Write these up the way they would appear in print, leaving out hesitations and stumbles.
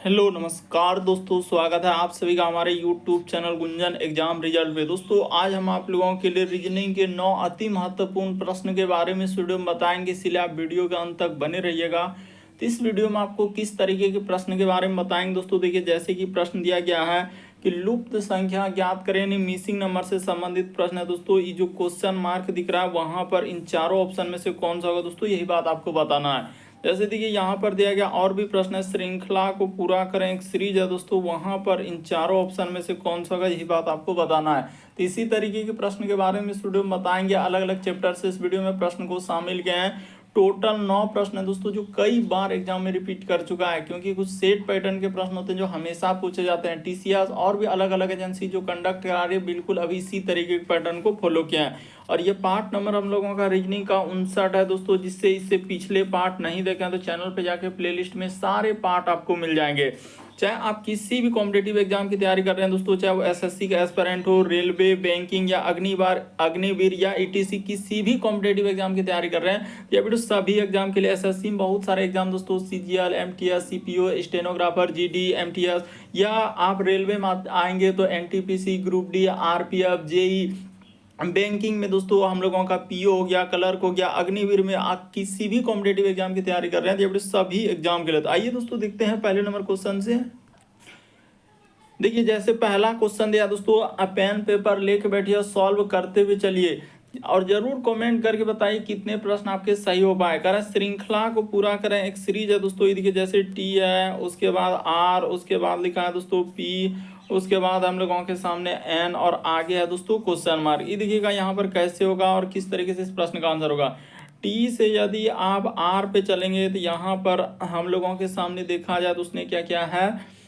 Hello नमस्कार दोस्तों, स्वागत है आप सभी का हमारे YouTube channel Gunjan exam result पे। दोस्तों आज हम आप लोगों के लिए रीजनिंग के 9 अति महत्वपूर्ण प्रश्न के बारे में इस वीडियो में बताएंगे, इसलिए आप वीडियो के अंत तक बने रहिएगा। तो इस वीडियो में आपको किस तरीके के प्रश्न के बारे में बताएंगे दोस्तों। देखिए, जैसे कि प्रश्न दिया गया है कि लुप्त संख्या ज्ञात करें, यानी मिसिंग नंबर से संबंधित प्रश्न है दोस्तों। ये जो क्वेश्चन मार्क दिख रहा है वहां पर इन चारों ऑप्शन में से कौन सा होगा दोस्तों, यही बात आपको बताना है। जैसे देखिए यहाँ पर दिया गया और भी प्रश्न है, श्रृंखला को पूरा करें एक सीरीज है दोस्तों, वहां पर इन चारों ऑप्शन में से कौन सा होगा, यही बात आपको बताना है। तो इसी तरीके के प्रश्न के बारे में इस वीडियो में बताएंगे। अलग अलग चैप्टर से इस वीडियो में प्रश्न को शामिल किए हैं। टोटल 9 प्रश्न है दोस्तों, जो कई बार एग्जाम में रिपीट कर चुका है, क्योंकि कुछ सेट पैटर्न के प्रश्न होते हैं जो हमेशा पूछे जाते हैं। टीसीएस और भी अलग अलग एजेंसी जो कंडक्ट करा रही है, बिल्कुल अभी इसी तरीके के पैटर्न को फॉलो किया है। और ये पार्ट नंबर हम लोगों का रीजनिंग का 59 है दोस्तों। जिससे इससे पिछले पार्ट नहीं देखे हैं तो चैनल पे जाके प्लेलिस्ट में सारे पार्ट आपको मिल जाएंगे। चाहे आप किसी भी कॉम्पिटेटिव एग्जाम की तैयारी कर रहे हैं दोस्तों, चाहे वो एसएससी का एस्पिरेंट हो, रेलवे, बैंकिंग या अग्निवीर या ईटीसी, किसी भी कॉम्पिटेटिव एग्जाम की तैयारी कर रहे हैं या फिर सभी एग्जाम के लिए। एसएससी में बहुत सारे एग्जाम दोस्तों, CGL, MTS, CPO, stenographer, GD, MTS, या आप रेलवे में आएंगे तो NTPC, group D, RPF, JE, banking में दोस्तों हम लोगों का पीओ हो गया, क्लर्क हो गया, अग्निवीर में आप किसी भी कॉम्पिटेटिव एग्जाम की तैयारी कर रहे हैं, तो सभी एग्जाम के लिए। तो आइए दोस्तों देखते हैं पहले नंबर क्वेश्चन से। देखिए, जैसे पहला क्वेश्चन दिया दोस्तों, पेन पेपर लेके बैठिए, सॉल्व करते हुए चलिए और जरूर कमेंट करके बताइए कितने प्रश्न आपके सही हो पाए। करें श्रृंखला को पूरा करें, एक सीरीज है दोस्तों। ये देखिए, जैसे टी है, उसके बाद आर, उसके बाद लिखा है दोस्तों पी, उसके बाद हम लोगों के सामने एन और आगे है दोस्तों क्वेश्चन मार्क। ये देखिएगा यहाँ पर कैसे होगा और किस तरीके से इस प्रश्न का आंसर होगा। टी से यदि आप आर पे चलेंगे तो यहाँ पर हम लोगों के सामने देखा जाए तो उसने क्या किया है,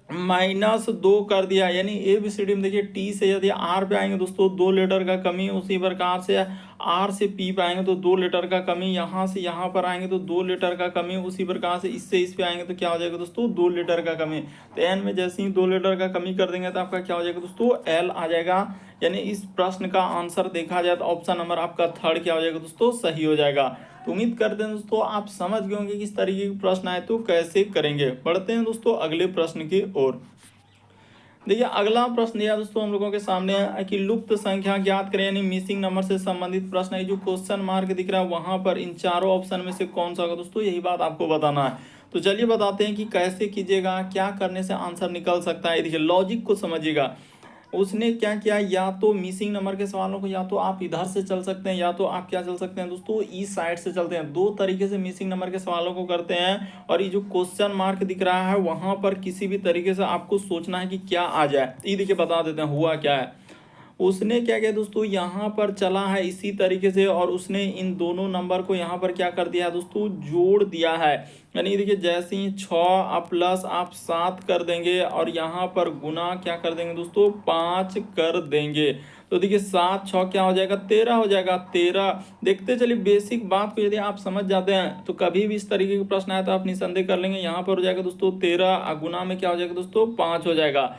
-2 कर दिया। यानी ABCD में देखिए, टी से यदि आर पे आएंगे दोस्तों 2 लेटर का कमी, उसी प्रकार से आर से पी पे आएंगे तो 2 लेटर का कमी, यहाँ से यहाँ पर आएंगे तो 2 लेटर का कमी, उसी प्रकार से इससे इस पे आएंगे तो क्या हो जाएगा दोस्तों, 2 लेटर का कमी। तो एन में जैसे ही 2 लेटर का कमी कर देंगे तो आपका क्या हो जाएगा दोस्तों, एल आ जाएगा। यानी इस प्रश्न का आंसर देखा जाए तो ऑप्शन नंबर आपका थर्ड क्या हो जाएगा दोस्तों, सही हो जाएगा। तो उम्मीद करते हैं दोस्तों आप समझ गए होंगे किस तरीके के प्रश्न आए तो कैसे करेंगे। बढ़ते हैं दोस्तों अगले प्रश्न की ओर। देखिए, अगला प्रश्न दिया दोस्तों हम लोगों के सामने है कि लुप्त संख्या ज्ञात करें, यानी मिसिंग नंबर से संबंधित प्रश्न है। जो क्वेश्चन मार्क दिख रहा है वहां पर इन चारों ऑप्शन में से कौन सा होगा दोस्तों, यही बात आपको बताना है। तो चलिए बताते हैं कि कैसे कीजिएगा, क्या करने से आंसर निकल सकता है। देखिए, लॉजिक को समझिएगा। उसने क्या किया, या तो मिसिंग नंबर के सवालों को या तो आप इधर से चल सकते हैं, या तो आप क्या चल सकते हैं दोस्तों, इस साइड से चलते हैं। 2 तरीके से मिसिंग नंबर के सवालों को करते हैं। और ये जो क्वेश्चन मार्क दिख रहा है वहां पर किसी भी तरीके से आपको सोचना है कि क्या आ जाए। ये देखिए, बता देते हैं हुआ क्या है। उसने क्या किया दोस्तों, यहाँ पर चला है इसी तरीके से और उसने इन दोनों नंबर को यहाँ पर क्या कर दिया है दोस्तों, जोड़ दिया है। यानी देखिए, जैसे ही 6 प्लस आप 7 कर देंगे और यहाँ पर गुना क्या कर देंगे दोस्तों, 5 कर देंगे। तो देखिए 7 6 क्या हो जाएगा, 13 हो जाएगा। 13 देखते चलिए, बेसिक बात को यदि आप समझ जाते हैं तो कभी भी इस तरीके के प्रश्न आए तो आप निसंदेह कर लेंगे। यहाँ पर हो जाएगा दोस्तों 13, गुना में क्या हो जाएगा दोस्तों, 5 हो जाएगा।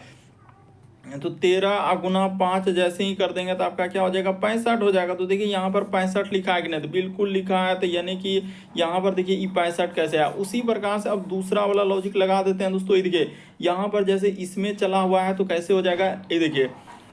तो 13 गुना 5 जैसे ही कर देंगे तो आपका क्या हो जाएगा, 65 हो जाएगा। तो देखिए यहाँ पर 65 लिखा है कि नहीं, तो बिल्कुल लिखा है। तो यानी कि यहाँ पर देखिए ये 65 कैसे है। उसी प्रकार से अब दूसरा वाला लॉजिक लगा देते हैं दोस्तों। ये देखिए यहाँ पर जैसे इसमें चला हुआ है तो कैसे हो जाएगा, ये देखिए।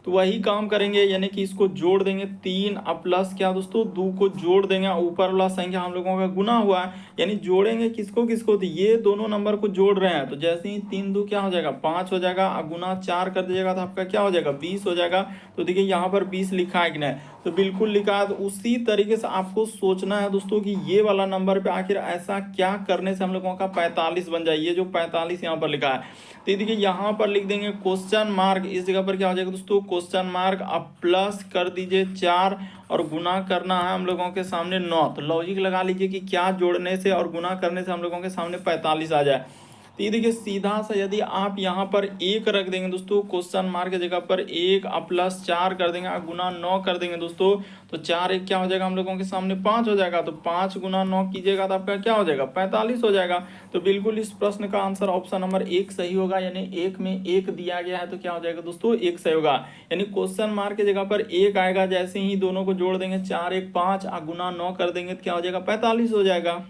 तो वही काम करेंगे, यानी कि इसको जोड़ देंगे 3 प्लस क्या दोस्तों 2 को जोड़ देंगे। ऊपर वाला संख्या हम लोगों का गुना हुआ है, यानी जोड़ेंगे किसको किसको, तो ये दोनों नंबर को जोड़ रहे हैं। तो जैसे ही 3 2 क्या हो जाएगा, 5 हो जाएगा। गुना 4 कर दीजिएगा तो आपका क्या हो जाएगा, 20 हो जाएगा। तो देखिए यहाँ पर 20 लिखा है कि नहीं, तो बिल्कुल लिखा है। तो उसी तरीके से आपको सोचना है दोस्तों कि ये वाला नंबर पे आखिर ऐसा क्या करने से हम लोगों का 45 बन जाए। ये जो 45 यहाँ पर लिखा है, तो देखिए यहाँ पर लिख देंगे क्वेश्चन मार्क, इस जगह पर क्या हो जाएगा दोस्तों, क्वेश्चन मार्क। अब प्लस कर दीजिए 4 और गुना करना है हम लोगों के सामने 9। तो लॉजिक लगा लीजिए कि क्या जोड़ने से और गुना करने से हम लोगों के सामने 45 आ जाए। तो ये देखिए सीधा सा यदि आप यहाँ पर 1 रख देंगे दोस्तों, क्वेश्चन मार्क की जगह पर 1 प्लस 4 कर देंगे, गुना 9 कर देंगे दोस्तों, तो 4 1 क्या हो जाएगा हम लोगों के सामने 5 हो जाएगा। तो 5 गुना 9 कीजिएगा तो आपका क्या हो जाएगा, 45 हो जाएगा। तो बिल्कुल इस प्रश्न का आंसर ऑप्शन नंबर 1 सही होगा। यानी 1 में 1 दिया गया है तो क्या हो जाएगा दोस्तों, 1 सही होगा। यानी क्वेश्चन मार्क की जगह पर 1 आएगा, जैसे ही दोनों को जोड़ देंगे 4 1 5 गुना 9 कर देंगे तो क्या हो जाएगा, 45 हो जाएगा।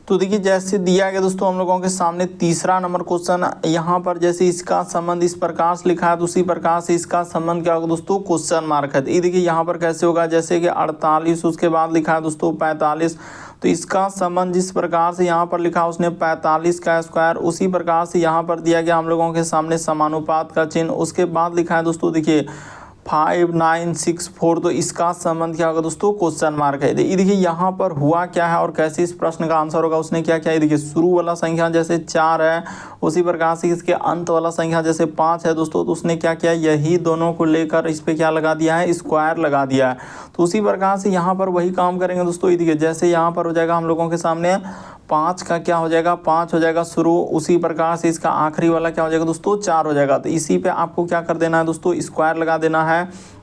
तो देखिए जैसे दिया गया दोस्तों हम लोगों के सामने तीसरा नंबर क्वेश्चन, यहाँ पर जैसे इसका संबंध इस प्रकार से लिखा है तो उसी प्रकार से इसका संबंध क्या होगा दोस्तों, क्वेश्चन मार्क है। ये देखिए यहाँ पर कैसे होगा, जैसे कि 48 उसके बाद लिखा है दोस्तों 45, तो इसका संबंध जिस प्रकार से यहाँ पर लिखा उसने 45 का स्क्वायर, उसी प्रकार से यहाँ पर दिया गया हम लोगों के सामने समानुपात का चिन्ह, उसके बाद लिखा है दोस्तों देखिए 5964, तो इसका संबंध क्या होगा दोस्तों, क्वेश्चन मार्क है। ये देखिए यहाँ पर हुआ क्या है और कैसे इस प्रश्न का आंसर होगा, उसने क्या किया है, देखिए शुरू वाला संख्या जैसे 4 है उसी प्रकार से इसके अंत वाला संख्या जैसे 5 है दोस्तों, तो उसने क्या किया, यही दोनों को लेकर इस पे क्या लगा दिया है, स्क्वायर लगा दिया है। तो उसी प्रकार से यहाँ पर वही काम करेंगे दोस्तों। ये देखिए जैसे यहाँ पर हो जाएगा हम लोगों के सामने 5 का क्या हो जाएगा, 5 हो जाएगा शुरू, उसी प्रकार से इसका आखिरी वाला क्या हो जाएगा दोस्तों, 4 हो जाएगा। तो इसी पे आपको क्या कर देना है दोस्तों, स्क्वायर लगा देना है,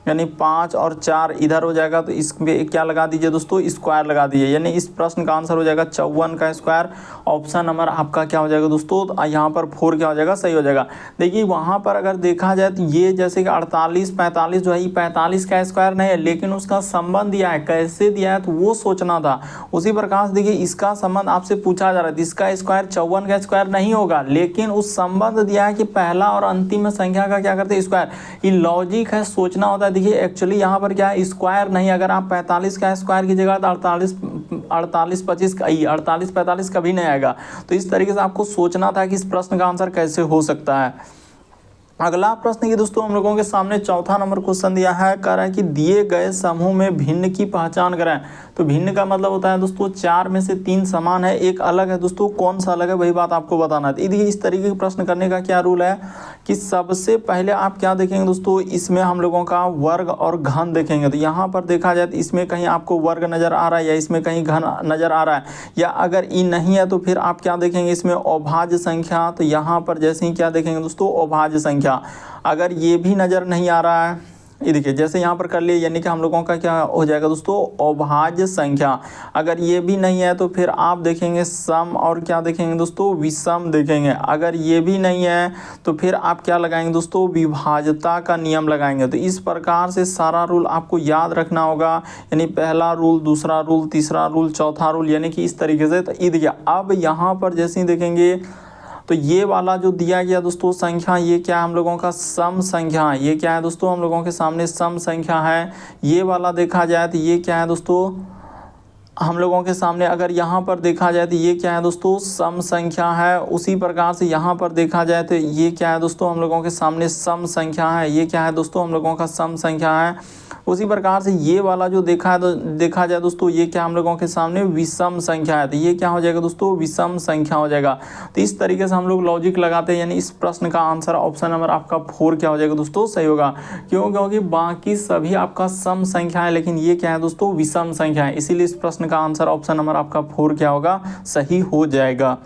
यानी 5 और 4 इधर हो जाएगा, तो इस पे क्या लगा दीजिए दोस्तों, स्क्वायर लगा दीजिए, यानी इस प्रश्न का आंसर हो जाएगा 54 का स्क्वायर। ऑप्शन नंबर आपका क्या हो जाएगा दोस्तों, तो यहाँ पर 4 क्या हो जाएगा, सही हो जाएगा। देखिए वहाँ पर अगर देखा जाए तो ये जैसे कि 48 45 जो है ये 45 का स्क्वायर नहीं है, लेकिन उसका संबंध दिया है, कैसे दिया है तो वो सोचना था। उसी प्रकार से देखिए इसका संबंध आपसे पूछा जा रहा है, इसका स्क्वायर 54 का स्क्वायर नहीं होगा, लेकिन उस संबंध दिया है कि पहला और अंतिम संख्या का क्या करते हैं, स्क्वायर। ये लॉजिक है, सोचना होता है। देखिए एक्चुअली यहाँ पर क्या है, स्क्वायर नहीं, अगर आप 45 का स्क्वायर कीजिएगा तो 48 45 कभी नहीं आएगा। तो इस तरीके से आपको सोचना था कि इस प्रश्न का आंसर कैसे हो सकता है। अगला प्रश्न ये दोस्तों हम लोगों के सामने चौथा नंबर क्वेश्चन दिया है, कह रहा है कि दिए गए समूह में भिन्न की पहचान करें। तो भिन्न का मतलब होता है दोस्तों 4 में से 3 समान है, एक अलग है दोस्तों, कौन सा अलग है वही बात आपको बताना है। देखिए इस तरीके के प्रश्न करने का क्या रूल है कि सबसे पहले आप क्या देखेंगे दोस्तों, इसमें हम लोगों का वर्ग और घन देखेंगे। तो यहाँ पर देखा जाए तो इसमें कहीं आपको वर्ग नज़र आ रहा है या इसमें कहीं घन नज़र आ रहा है, या अगर ई नहीं है तो फिर आप क्या देखेंगे, इसमें अभाज्य संख्या। तो यहाँ पर जैसे ही क्या देखेंगे दोस्तों, अभाज्य संख्या। अगर ये भी नज़र नहीं आ रहा है, ये देखिए जैसे यहाँ पर कर लिए, यानी कि हम लोगों का क्या हो जाएगा दोस्तों, अभाज्य संख्या। अगर ये भी नहीं है तो फिर आप देखेंगे सम, और क्या देखेंगे दोस्तों, विषम देखेंगे। अगर ये भी नहीं है तो फिर आप क्या लगाएंगे दोस्तों, विभाज्यता का नियम लगाएंगे। तो इस प्रकार से सारा रूल आपको याद रखना होगा, यानी पहला रूल, दूसरा रूल, तीसरा रूल, चौथा रूल, यानी कि इस तरीके से। तो ये देखिए अब यहाँ पर जैसे ही देखेंगे तो ये वाला जो दिया गया दोस्तों संख्या, ये क्या है हम लोगों का, सम संख्या। ये क्या है दोस्तों हम लोगों के सामने सम संख्या है। ये वाला देखा जाए तो ये क्या है दोस्तों हम लोगों के सामने, अगर यहाँ पर देखा जाए तो ये क्या है दोस्तों, सम संख्या है। उसी प्रकार से यहाँ पर देखा जाए तो ये क्या है दोस्तों हम लोगों के सामने सम संख्या है। ये क्या है दोस्तों हम लोगों का सम संख्या है। उसी प्रकार से ये वाला जो देखा जाए दोस्तों, ये क्या हम लोगों के सामने विषम संख्या है। तो ये क्या हो जाएगा दोस्तों, विषम संख्या हो जाएगा। तो इस तरीके से हम लोग लॉजिक लगाते हैं, यानी इस प्रश्न का आंसर ऑप्शन नंबर आपका 4 क्या हो जाएगा दोस्तों, सही होगा। क्यों, क्योंकि बाकी सभी आपका सम संख्या है, लेकिन ये क्या है दोस्तों, विषम संख्या है, इसीलिए इस प्रश्न का आंसर ऑप्शन नंबर आपका 4 क्या होगा, सही हो जाएगा।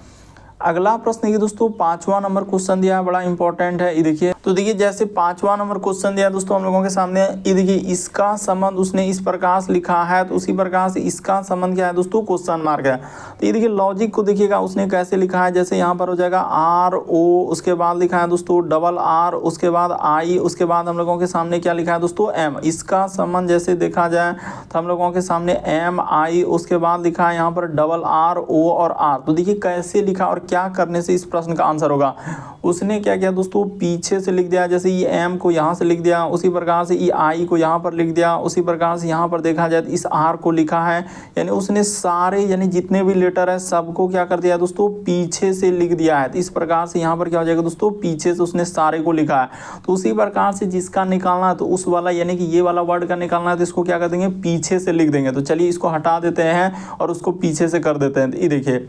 अगला प्रश्न ये दोस्तों 5वां नंबर क्वेश्चन दिया है, बड़ा इंपॉर्टेंट है। ये देखिए, तो देखिए जैसे 5वां नंबर क्वेश्चन दिया दोस्तों हम लोगों के सामने, ये देखिए इसका संबंध उसने इस प्रकार से लिखा है, तो उसी प्रकार से इसका संबंध क्या है दोस्तों, क्वेश्चन मार्क है। तो ये देखिए लॉजिक को देखिएगा उसने कैसे लिखा है, जैसे यहाँ पर हो जाएगा RO, उसके बाद लिखा है दोस्तों RR, उसके बाद I, उसके बाद हम लोगों के सामने क्या लिखा है दोस्तों, M। इसका संबंध जैसे देखा जाए तो हम लोगों के सामने MI, उसके बाद लिखा है यहाँ पर RRO और R। तो देखिए कैसे लिखा और क्या करने से इस प्रश्न का आंसर होगा। उसने क्या किया दोस्तों, पीछे से लिख दिया, जैसे ये M को यहाँ से लिख दिया, उसी प्रकार से ये I को यहाँ पर लिख दिया, उसी प्रकार से यहाँ पर देखा जाए तो इस R को लिखा है, यानी उसने सारे यानी जितने भी लेटर है सबको क्या कर दिया दोस्तों, पीछे से लिख दिया है। तो इस प्रकार से यहाँ पर क्या हो जाएगा दोस्तों, पीछे से उसने सारे को लिखा है। तो उसी प्रकार से जिसका निकालना है तो उस वाला यानी कि ये वाला वर्ड का निकालना है तो इसको क्या कर देंगे, पीछे से लिख देंगे। तो चलिए इसको हटा देते हैं और उसको पीछे से कर देते हैं। तो ये देखिए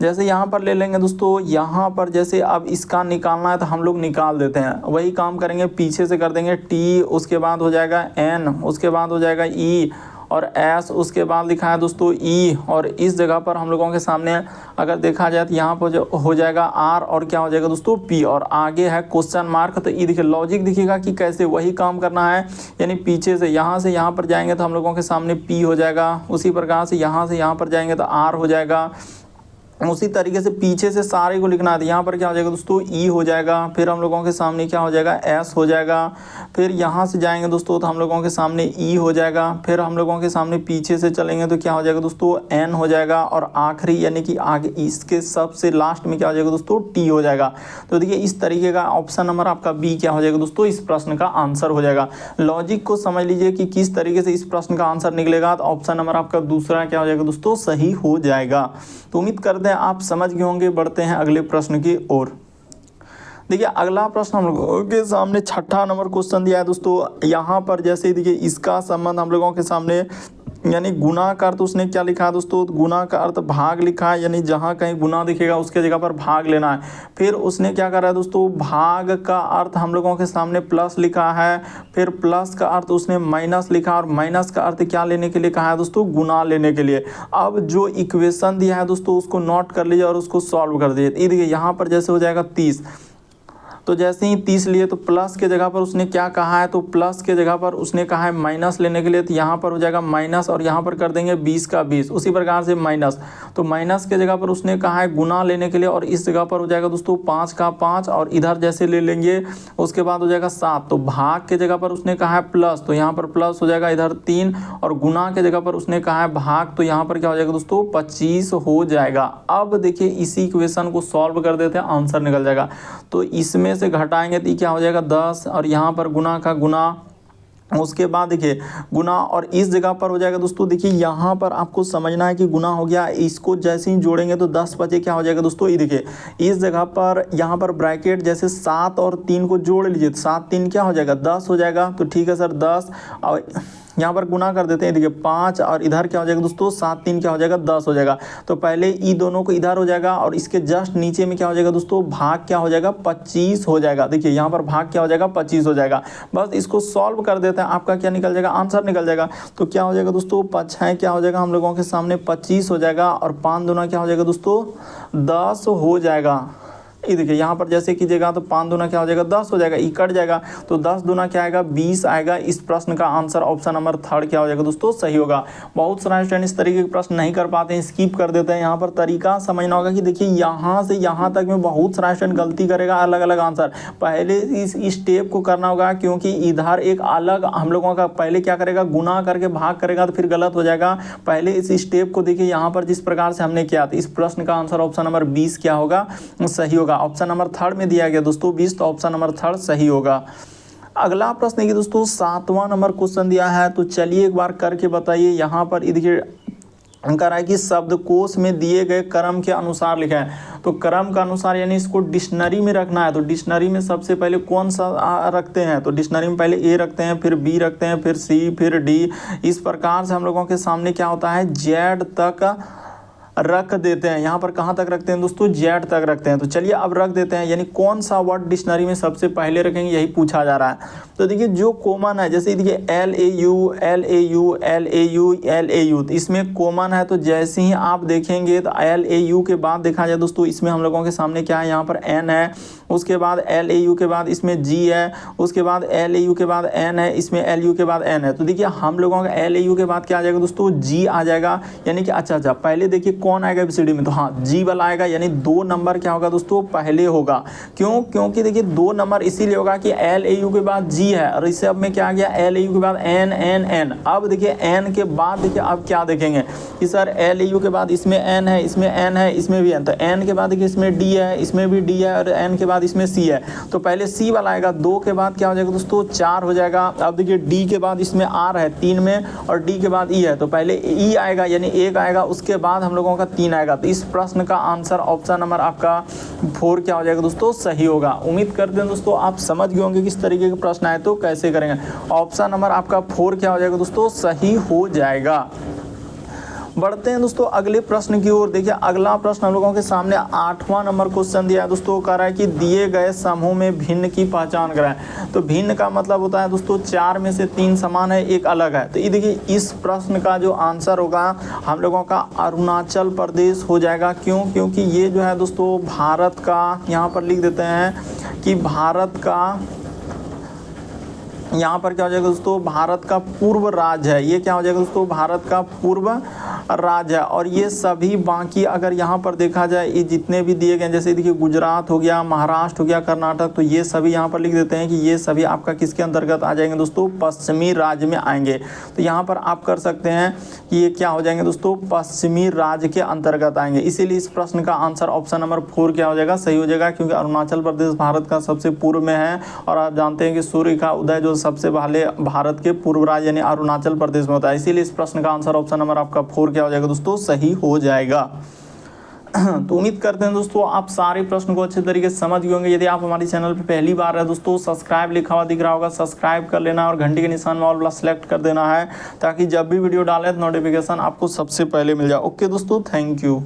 जैसे यहाँ पर ले लेंगे दोस्तों, यहाँ पर जैसे अब इसका निकालना है तो हम लोग निकाल देते हैं, वही काम करेंगे, पीछे से कर देंगे T, उसके बाद हो जाएगा N, उसके बाद हो जाएगा E और S, उसके बाद लिखा है दोस्तों E, और इस जगह पर हम लोगों के सामने अगर देखा जाए तो यहाँ पर हो जाएगा R और क्या हो जाएगा दोस्तों P, और आगे है क्वेश्चन मार्क। तो ये देखिए लॉजिक दिखेगा कि कैसे वही काम करना है, यानी पीछे से यहाँ पर जाएंगे तो हम लोगों के सामने P हो जाएगा, उसी प्रकार से यहाँ पर जाएंगे तो R हो जाएगा, उसी तरीके से पीछे से सारे को लिखना है। यहाँ पर क्या हो जाएगा दोस्तों, ई हो जाएगा, फिर हम लोगों के सामने क्या हो जाएगा, एस हो जाएगा, फिर यहाँ से जाएंगे दोस्तों तो हम लोगों के सामने ई हो जाएगा, फिर हम लोगों के सामने पीछे से चलेंगे तो क्या हो जाएगा दोस्तों, एन हो जाएगा, और आखिरी यानी कि आगे इसके सबसे लास्ट में क्या हो जाएगा दोस्तों, टी हो जाएगा। तो देखिए इस तरीके का ऑप्शन नंबर आपका बी क्या हो जाएगा दोस्तों, इस प्रश्न का आंसर हो जाएगा। लॉजिक को समझ लीजिए कि किस तरीके से इस प्रश्न का आंसर निकलेगा, तो ऑप्शन नंबर आपका दूसरा क्या हो जाएगा दोस्तों, सही हो जाएगा। तो उम्मीद करते हैं आप समझ गए होंगे। बढ़ते हैं अगले प्रश्न की ओर। देखिए अगला प्रश्न हम लोगों के सामने छठा नंबर क्वेश्चन दिया है दोस्तों। यहाँ पर जैसे देखिए इसका संबंध हम लोगों के सामने, यानी गुना का अर्थ उसने क्या लिखा है दोस्तों, गुना का अर्थ भाग लिखा है, यानी जहाँ कहीं गुना दिखेगा उसके जगह पर भाग लेना है। फिर उसने क्या करा है दोस्तों, भाग का अर्थ हम लोगों के सामने प्लस लिखा है, फिर प्लस का अर्थ उसने माइनस लिखा, और माइनस का अर्थ क्या लेने के लिए कहा है दोस्तों, गुना लेने के लिए। अब जो इक्वेशन दिया है दोस्तों उसको नोट कर लीजिए और उसको सॉल्व कर दीजिए। देखिए यहाँ पर जैसे हो जाएगा 30, तो जैसे ही 30 लिए तो प्लस के जगह पर उसने क्या कहा है, तो प्लस के जगह पर उसने कहा है माइनस लेने के लिए, तो यहाँ पर हो जाएगा माइनस, और यहाँ पर कर देंगे 20 का 20। उसी प्रकार से माइनस, तो माइनस के जगह पर उसने कहा है गुना लेने के लिए, और इस जगह पर हो जाएगा दोस्तों 5 का 5, और इधर जैसे ले लेंगे उसके बाद हो जाएगा 7। तो भाग के जगह पर उसने कहा है प्लस, तो यहाँ पर प्लस हो जाएगा इधर 3, और गुना के जगह पर उसने कहा है भाग, तो यहाँ पर क्या हो जाएगा दोस्तों 25 हो जाएगा। अब देखिए इसी इक्वेशन को सॉल्व कर देते हैं, आंसर निकल जाएगा। तो इसमें से घटाएंगे तो क्या हो जाएगा 10, और यहाँ पर गुना का गुना, उसके बाद देखिए गुना, और इस जगह पर हो जाएगा दोस्तों, देखिए यहाँ पर आपको समझना है कि गुना हो गया, इसको जैसे ही जोड़ेंगे तो 10 बचे क्या हो जाएगा दोस्तों, ये देखिए इस जगह पर यहाँ पर ब्रैकेट जैसे 7 और 3 को जोड़ लीजिए, 7 3 क्या हो जाएगा 10 हो जाएगा। तो ठीक है सर 10, और यहाँ पर गुना कर देते हैं, देखिए 5, और इधर क्या हो जाएगा दोस्तों 7 3 क्या हो जाएगा 10 हो जाएगा। तो पहले ई दोनों को इधर हो जाएगा, और इसके जस्ट नीचे में क्या हो जाएगा दोस्तों, भाग क्या हो जाएगा 25 हो जाएगा। देखिए यहाँ पर भाग क्या हो जाएगा 25 हो जाएगा। बस इसको सॉल्व कर देते हैं, आपका क्या निकल जाएगा, आंसर निकल जाएगा। तो क्या हो जाएगा दोस्तों 5 क्या हो जाएगा हम लोगों के सामने 25 हो जाएगा, और 5 दूना क्या हो जाएगा दोस्तों 10 हो जाएगा। ये देखिए यहाँ पर जैसे कीजिएगा तो 5 दूना क्या हो जाएगा 10 हो जाएगा, ई कट जाएगा, तो 10 दूना क्या आएगा 20 आएगा। इस प्रश्न का आंसर ऑप्शन नंबर 3 क्या हो जाएगा दोस्तों, सही होगा। बहुत सारे स्टूडेंट इस तरीके के प्रश्न नहीं कर पाते हैं, स्किप कर देते हैं। यहाँ पर तरीका समझना होगा कि देखिए यहाँ से यहाँ तक में बहुत सारा स्टूडेंट गलती करेगा, अलग अलग आंसर। पहले इस स्टेप को करना होगा, क्योंकि इधर एक अलग हम लोगों का पहले क्या करेगा, गुना करके भाग करेगा तो फिर गलत हो जाएगा। पहले इस स्टेप को देखिए, यहाँ पर जिस प्रकार से हमने किया, तो इस प्रश्न का आंसर ऑप्शन नंबर 20 क्या होगा, सही होगा। ऑप्शन नंबर 3 में दिया गया दोस्तों 20, तो ऑप्शन नंबर 3 सही होगा। अगला प्रश्न है दोस्तों 7वां नंबर क्वेश्चन दिया है, तो चलिए एक बार करके बताइए। यहाँ पर देखिए कह रहा है कि शब्दकोश में दिए गए क्रम के अनुसार लिखा है। तो क्रम का अनुसार यानी इसको डिक्शनरी में रखना है। तो डिक्शनरी में सबसे पहले कौन सा रखते हैं, तो डिक्शनरी में पहले ए रखते हैं, फिर बी रखते हैं, फिर सी, फिर डी। इस प्रकार से हम लोगों के सामने क्या होता है, जेड तक रख देते हैं। यहाँ पर कहाँ तक रखते हैं दोस्तों, जेड तक रखते हैं। तो चलिए अब रख देते हैं, यानी कौन सा वर्ड डिक्शनरी में सबसे पहले रखेंगे, यही पूछा जा रहा है। तो देखिए जो कॉमन है, जैसे देखिए L A U L A U L A U L A you, तो इसमें कॉमन है। तो जैसे ही आप देखेंगे तो एल ए यू के बाद देखा जाए दोस्तों, इसमें हम लोगों के सामने क्या है, यहाँ पर एन है, उसके बाद एल ए यू के बाद इसमें जी है, उसके बाद एल ए यू के बाद एन है, इसमें एल यू के बाद एन है। तो देखिए हम लोगों का एल ए यू के बाद क्या आ जाएगा दोस्तों, जी आ जाएगा। यानी कि अच्छा पहले देखिए कौन आएगा एबीसीडी में, तो हाँ जी वाला आएगा, यानी 2 नंबर क्या होगा दोस्तों, पहले होगा। क्यों, क्योंकि देखिए 2 नंबर इसीलिए होगा कि एल ए यू के बाद जी है, और इससे अब में क्या आ गया, एल ए यू के बाद एन एन एन। अब देखिए एन के बाद देखिए अब क्या देखेंगे कि सर एल ए यू के बाद इसमें एन है, इसमें एन है, इसमें भी एन, तो एन के बाद देखिए इसमें डी है, इसमें भी डी है, और एन के बाद इसमें सी है। तो पहले सी वाला आएगा, 2 के बाद क्या हो जाएगा दोस्तों 4 हो जाएगा। अब देखिए डी के बाद इसमें आर है 3 में, और डी के बाद ई है, तो पहले ई आएगा यानी 1 आएगा, उसके बाद हम लोगों का 3 आएगा। तो इस प्रश्न का आंसर ऑप्शन नंबर आपका 4 क्या हो जाएगा दोस्तों, सही होगा। उम्मीद करते हैं दोस्तों आप समझ गए होंगे किस तरीके के प्रश्न आए तो कैसे करेंगे। ऑप्शन नंबर आपका 4 क्या हो जाएगा दोस्तों, सही हो जाएगा। बढ़ते हैं दोस्तों अगले प्रश्न की ओर। देखिए अगला प्रश्न हम लोगों के सामने 8वां नंबर क्वेश्चन दिया है दोस्तों। कह रहा है कि दिए गए समूह में भिन्न की पहचान कराएं। तो भिन्न का मतलब होता है दोस्तों 4 में से 3 समान है, 1 अलग है। तो ये देखिए इस प्रश्न का जो आंसर होगा हम लोगों का अरुणाचल प्रदेश हो जाएगा। क्यों, क्योंकि ये जो है दोस्तों भारत का, यहाँ पर लिख देते हैं कि भारत का, यहाँ पर क्या हो जाएगा दोस्तों, भारत का पूर्व राज्य है। ये क्या हो जाएगा दोस्तों, भारत का पूर्व राज्य है। और ये सभी बाकी अगर यहाँ पर देखा जाए ये जितने भी दिए गए जैसे देखिए गुजरात हो गया, महाराष्ट्र हो गया, कर्नाटक, तो ये सभी यहाँ पर लिख देते हैं कि ये सभी आपका किसके अंतर्गत आ जाएंगे दोस्तों, पश्चिमी राज्य में आएंगे। तो यहाँ पर आप कर सकते हैं कि ये क्या हो जाएंगे दोस्तों, पश्चिमी राज्य के अंतर्गत आएंगे। इसीलिए इस प्रश्न का आंसर ऑप्शन नंबर 4 क्या हो जाएगा, सही हो जाएगा, क्योंकि अरुणाचल प्रदेश भारत का सबसे पूर्व में है और आप जानते हैं कि सूर्य का उदय जो सबसे पहले भारत के पूर्व राज्य यानी अरुणाचल प्रदेश में होता है। इसीलिए इस प्रश्न का आंसर ऑप्शन नंबर आपका 4 क्या हो जाएगा दोस्तों, सही हो जाएगा। तो उम्मीद करते हैं दोस्तों आप सारे प्रश्न को अच्छे तरीके से समझ गए होंगे। यदि आप हमारे चैनल पर पहली बार है दोस्तों, सब्सक्राइब लिखा हुआ दिख रहा होगा, सब्सक्राइब कर लेना और घंटी के निशान में ऑल वाला सेलेक्ट कर देना है, ताकि जब भी वीडियो डालें तो नोटिफिकेशन आपको सबसे पहले मिल जाए। ओके दोस्तों, थैंक यू।